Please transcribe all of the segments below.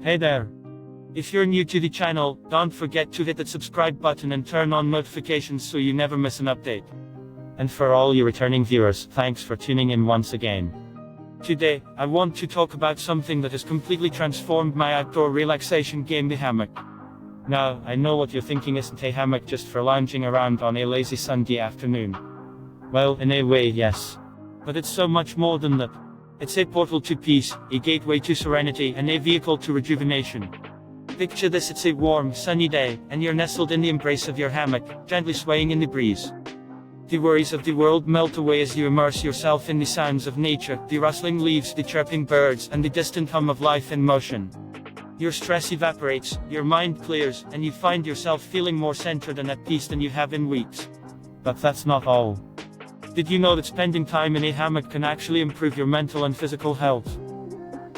Hey there. If you're new to the channel, don't forget to hit that subscribe button and turn on notifications so you never miss an update. And for all you returning viewers, thanks for tuning in once again. Today, I want to talk about something that has completely transformed my outdoor relaxation game, the hammock. Now, I know what you're thinking, isn't a hammock just for lounging around on a lazy Sunday afternoon? Well, in a way, yes. But it's so much more than that. It's a portal to peace, a gateway to serenity, and a vehicle to rejuvenation. Picture this: it's a warm, sunny day, and you're nestled in the embrace of your hammock, gently swaying in the breeze. The worries of the world melt away as you immerse yourself in the sounds of nature, the rustling leaves, the chirping birds, and the distant hum of life in motion. Your stress evaporates, your mind clears, and you find yourself feeling more centered and at peace than you have in weeks. But that's not all. Did you know that spending time in a hammock can actually improve your mental and physical health?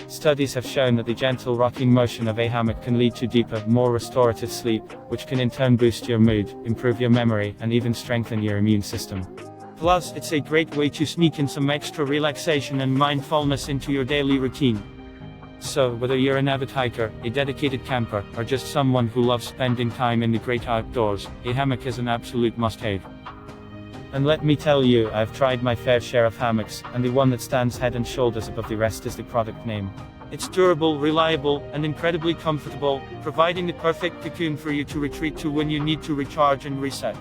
Studies have shown that the gentle rocking motion of a hammock can lead to deeper, more restorative sleep, which can in turn boost your mood, improve your memory, and even strengthen your immune system. Plus, it's a great way to sneak in some extra relaxation and mindfulness into your daily routine. So, whether you're an avid hiker, a dedicated camper, or just someone who loves spending time in the great outdoors, a hammock is an absolute must-have. And let me tell you, I've tried my fair share of hammocks, and the one that stands head and shoulders above the rest is the product name. It's durable, reliable, and incredibly comfortable, providing the perfect cocoon for you to retreat to when you need to recharge and reset.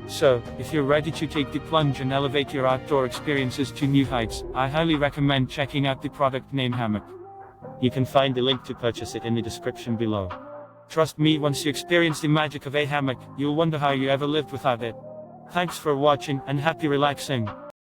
So, if you're ready to take the plunge and elevate your outdoor experiences to new heights, I highly recommend checking out the product name Hammock. You can find the link to purchase it in the description below. Trust me, once you experience the magic of a hammock, you'll wonder how you ever lived without it. Thanks for watching, and happy relaxing.